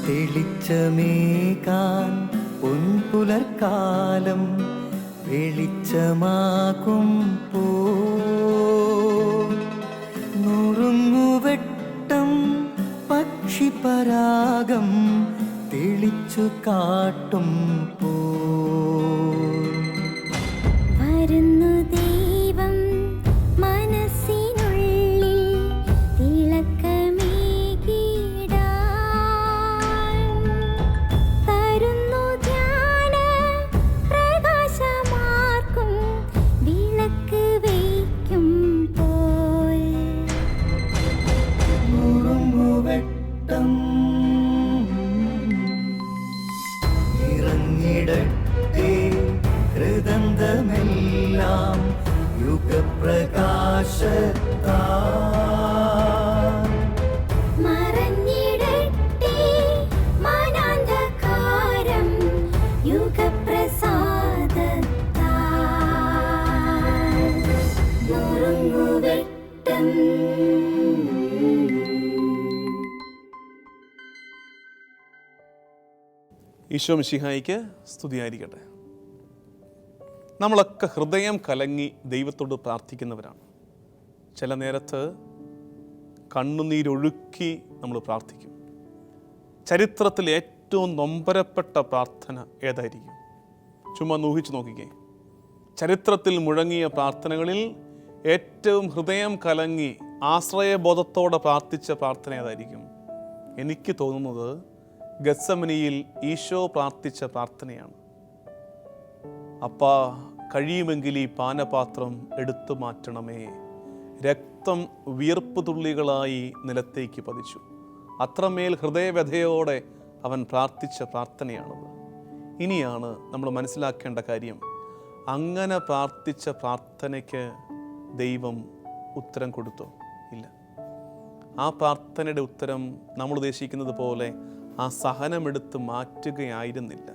തെളിച്ചമേകാൻ പൊൻപുലർക്കാലം വെളിച്ചമാകും നുറുങ്ങുവെട്ടം പക്ഷിപരാഗം തെളിച്ചു കാട്ടും വരുന്നു ദൈവം മനസ്സിനുള്ളിൽ തിളക്കമേകിടാൻ, തരുന്നു ധ്യാന പ്രകാശമാർക്കും വിളക്ക് വയ്ക്കുമ്പോൾ. നുറുങ്ങുവെട്ടം ഇറങ്ങിടട്ടെ ഹൃദന്തമെല്ലാം യുഗപ്രകാശത്താൽ. മറഞ്ഞിടട്ടെ മനാന്ധകാരം യുഗപ്രസാദത്താൽ. നുറുങ്ങുവെട്ടം. ഈശോ മിശിഹായിക്ക് സ്തുതിയായിരിക്കട്ടെ. നമ്മളൊക്കെ ഹൃദയം കലങ്ങി ദൈവത്തോട് പ്രാർത്ഥിക്കുന്നവരാണ്. ചില നേരത്ത് കണ്ണുനീരൊഴുക്കി നമ്മൾ പ്രാർത്ഥിക്കും. ചരിത്രത്തിൽ ഏറ്റവും നൊമ്പരപ്പെട്ട പ്രാർത്ഥന ഏതായിരിക്കും? ചുമ്മാ ഊഹിച്ചു നോക്കിക്കേ. ചരിത്രത്തിൽ മുഴങ്ങിയ പ്രാർത്ഥനകളിൽ ഏറ്റവും ഹൃദയം കലങ്ങി ആശ്രയബോധത്തോടെ പ്രാർത്ഥിച്ച പ്രാർത്ഥന ഏതായിരിക്കും? എനിക്ക് തോന്നുന്നത് ഗത്സമനിയിൽ ഈശോ പ്രാർത്ഥിച്ച പ്രാർത്ഥനയാണ്. അപ്പാ, കഴിയുമെങ്കിൽ ഈ പാനപാത്രം എടുത്തു മാറ്റണമേ. രക്തം വിയർപ്പ് തുള്ളികളായി നിലത്തേക്ക് പതിച്ചു. അത്രമേൽ ഹൃദയവ്യഥയോടെ അവൻ പ്രാർത്ഥിച്ച പ്രാർത്ഥനയാണത്. ഇനിയാണ് നമ്മൾ മനസ്സിലാക്കേണ്ട കാര്യം, അങ്ങനെ പ്രാർത്ഥിച്ച പ്രാർത്ഥനയ്ക്ക് ദൈവം ഉത്തരം കൊടുത്തോ? ഇല്ല. ആ പ്രാർത്ഥനയുടെ ഉത്തരം നമ്മൾ ഉദ്ദേശിക്കുന്നത് പോലെ ആ സഹനമെടുത്ത് മാറ്റുകയായിരുന്നില്ല.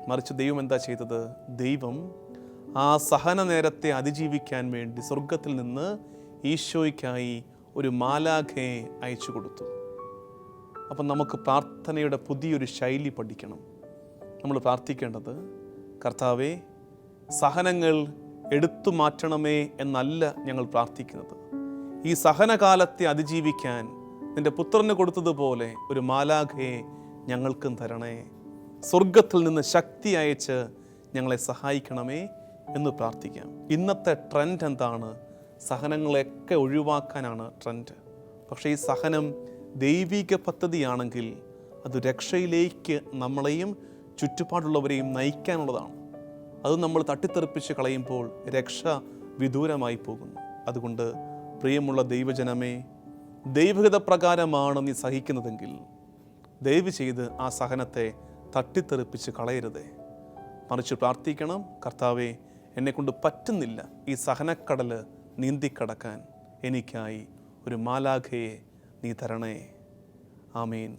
മറിച്ച് ദൈവം എന്താ ചെയ്തത്? ദൈവം ആ സഹന നേരത്തെ അതിജീവിക്കാൻ വേണ്ടി സ്വർഗത്തിൽ നിന്ന് ഈശോയ്ക്കായി ഒരു മാലാഖയെ അയച്ചു കൊടുത്തു. അപ്പം നമുക്ക് പ്രാർത്ഥനയുടെ പുതിയൊരു ശൈലി പഠിക്കണം. നമ്മൾ പ്രാർത്ഥിക്കേണ്ടത്, കർത്താവേ, സഹനങ്ങൾ എടുത്തു മാറ്റണമേ എന്നല്ല ഞങ്ങൾ പ്രാർത്ഥിക്കുന്നത്. ഈ സഹനകാലത്തെ അതിജീവിക്കാൻ നിന്റെ പുത്രന് കൊടുത്തതുപോലെ ഒരു മാലാഖയെ ഞങ്ങൾക്കും തരണേ. സ്വർഗത്തിൽ നിന്ന് ശക്തി അയച്ച് ഞങ്ങളെ സഹായിക്കണമേ എന്ന് പ്രാർത്ഥിക്കാം. ഇന്നത്തെ ട്രെൻഡ് എന്താണ്? സഹനങ്ങളെയൊക്കെ ഒഴിവാക്കാനാണ് ട്രെൻഡ്. പക്ഷേ ഈ സഹനം ദൈവിക പദ്ധതിയാണെങ്കിൽ അത് രക്ഷയിലേക്ക് നമ്മളെയും ചുറ്റുപാടുള്ളവരെയും നയിക്കാനുള്ളതാണ്. അത് നമ്മൾ തട്ടിത്തെറിപ്പിച്ച് കളയുമ്പോൾ രക്ഷ വിദൂരമായി പോകുന്നു. അതുകൊണ്ട് പ്രിയമുള്ള ദൈവജനമേ, ദൈവഹിത പ്രകാരമാണ് നീ സഹിക്കുന്നതെങ്കിൽ ദയവ് ചെയ്ത് ആ സഹനത്തെ തട്ടിത്തെറിപ്പിച്ച് കളയരുതേ. മറിച്ച് പ്രാർത്ഥിക്കണം, കർത്താവേ, എന്നെക്കൊണ്ട് പറ്റുന്നില്ല ഈ സഹനക്കടൽ നീന്തിക്കടക്കാൻ, എനിക്കായി ഒരു മാലാഖയെ നീ തരണേ. ആമേൻ.